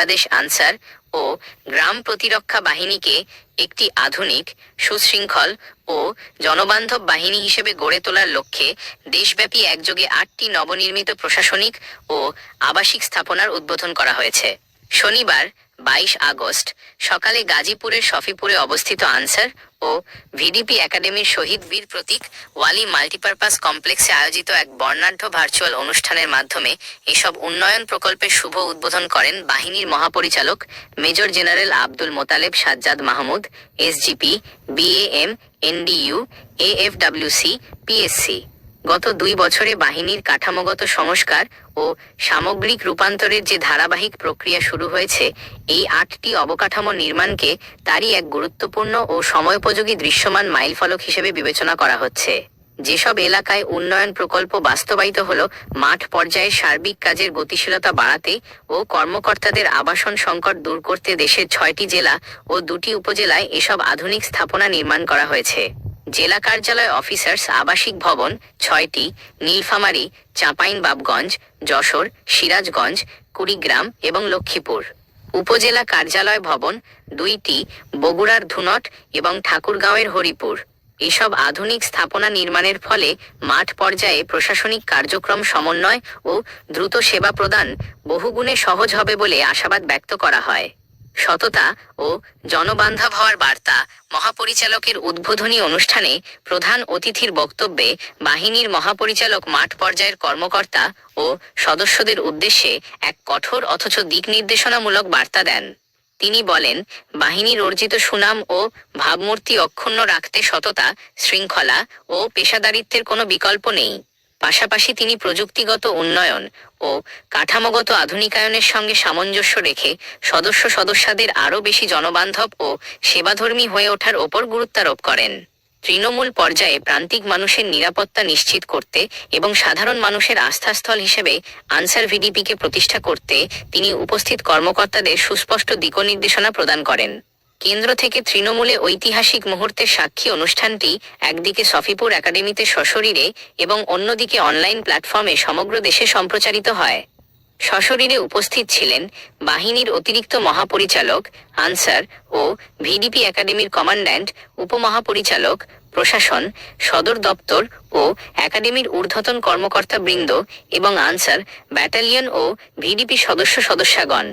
বাংলাদেশ আনসার ও গ্রাম প্রতিরক্ষা বাহিনীকে একটি আধুনিক, সুশৃঙ্খল ও জনবান্ধব বাহিনী হিসেবে গড়ে তোলার লক্ষ্যে দেশব্যাপী একযোগে 8টি নবনির্মিত প্রশাসনিক ও আবাসিক স্থাপনার উদ্বোধন করা হয়েছে। শনিবার 22 আগস্ট সকালে গাজীপুরের শফিপুরে অবস্থিত আনসার ও ভিডিপি একাডেমির শহীদ বীর প্রতীক ওয়ালি মাল্টিপারপাস কমপ্লেক্সে আয়োজিত এক বর্ণাঢ্য ভার্চুয়াল অনুষ্ঠানের মাধ্যমে এসব উন্নয়ন প্রকল্পের শুভ উদ্বোধন করেন বাহিনীর মহাপরিচালক major general Abdul Motaleb Sajjad Mahmud, SGP, বিএএম, এনডিইউ, এএফডব্লিউসি, PSC. গত 2 বছরে বাহিনীর কাঠামোগত সংস্কার ও সামগ্রিক রূপান্তরের যে ধারাবাহিক প্রক্রিয়া শুরু হয়েছে, এই 8টি অবকাঠামো নির্মাণকে তারই এক গুরুত্বপূর্ণ ও সময়োপযোগী দৃশ্যমান মাইলফলক হিসেবে বিবেচনা করা হচ্ছে। যেসব এলাকায় উন্নয়ন প্রকল্প বাস্তবায়িত হলো, মাঠ পর্যায়ে সার্বিক কাজের গতিশীলতা বাড়াতে ও কর্মকর্তাদের আবাসন সংকট দূর করতে দেশের 6টি জেলা ও 2টি উপজেলায় এসব আধুনিক স্থাপনা নির্মাণ করা হয়েছে। জেলা কার্যালয় অফিসার্স আবাসিক ভবন 6টি, নীলফামারী, চাঁপাইনবাবগঞ্জ, যশোর, সিরাজগঞ্জ, কুড়িগ্রাম এবং লক্ষ্মীপুর। উপজেলা কার্যালয় ভবন 2টি, বগুড়ার ধুনট এবং ঠাকুরগাঁওয়ের হরিপুর। এসব আধুনিক স্থাপনা নির্মাণের ফলে মাঠ পর্যায়ে প্রশাসনিক কার্যক্রম সমন্বয় ও দ্রুত সেবা প্রদান বহুগুণে সহজ হবে বলে আশাবাদ ব্যক্ত করা হয়। সততা ও জনবান্ধব হওয়ার বার্তা মহাপরিচালকের উদ্বোধনী অনুষ্ঠানে প্রধান অতিথির বক্তব্যে বাহিনীর মহাপরিচালক মাঠ পর্যায়ের কর্মকর্তা ও সদস্যদের উদ্দেশ্যে এক কঠোর অথচ দিক নির্দেশনামূলক বার্তা দেন। তিনি বলেন, বাহিনীর অর্জিত সুনাম ও ভাবমূর্তি অক্ষুণ্ণ রাখতে সততা, শৃঙ্খলা ও পেশাদারিত্বের কোনো বিকল্প নেই। পাশাপাশি তিনি প্রযুক্তিগত উন্নয়ন ও কাঠামোগত আধুনিকায়নের সঙ্গে সামঞ্জস্য রেখে সদস্যদের আরও বেশি জনবান্ধব ও সেবাধর্মী হয়ে ওঠার ওপর গুরুত্বারোপ করেন। তৃণমূল পর্যায়ে প্রান্তিক মানুষের নিরাপত্তা নিশ্চিত করতে এবং সাধারণ মানুষের আস্থাস্থল হিসেবে আনসার ভিডিপিকে প্রতিষ্ঠা করতে তিনি উপস্থিত কর্মকর্তাদের সুস্পষ্ট দিকনির্দেশনা প্রদান করেন। কেন্দ্র থেকে তৃণমূলে ঐতিহাসিক মুহূর্তের সাক্ষী অনুষ্ঠানটি একদিকে শফিপুর একাডেমিতে সশরীরে এবং অন্যদিকে অনলাইন প্ল্যাটফর্মে সমগ্র দেশে সম্প্রচারিত হয়। সশরীরে উপস্থিত ছিলেন বাহিনীর অতিরিক্ত মহাপরিচালক, আনসার ও ভিডিপি একাডেমির কমান্ড্যান্ট, উপমহাপরিচালক, প্রশাসন, সদর দপ্তর ও একাডেমির ঊর্ধ্বতন কর্মকর্তাবৃন্দ এবং আনসার ব্যাটালিয়ন ও ভিডিপি সদস্যগণ।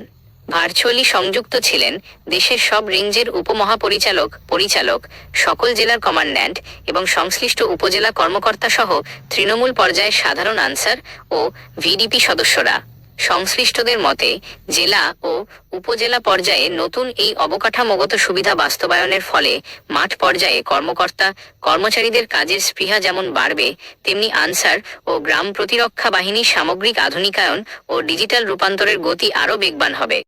ভার্চুয়ালি সংযুক্ত ছিলেন দেশের সব রেঞ্জের উপমহাপরিচালক, পরিচালক, সকল জেলার কমান্ড্যান্ট এবং সংশ্লিষ্ট উপজেলা কর্মকর্তা সহ তৃণমূল পর্যায়ের সাধারণ আনসার ও ভিডিপি সদস্যরা। সংশ্লিষ্টদের মতে, জেলা ও উপজেলা পর্যায়ে নতুন এই অবকাঠামোগত সুবিধা বাস্তবায়নের ফলে মাঠ পর্যায়ে কর্মচারীদের কাজের স্পৃহা যেমন বাড়বে, তেমনি আনসার ও গ্রাম প্রতিরক্ষা বাহিনীর সামগ্রিক আধুনিকায়ন ও ডিজিটাল রূপান্তরের গতি আরও বেগবান হবে।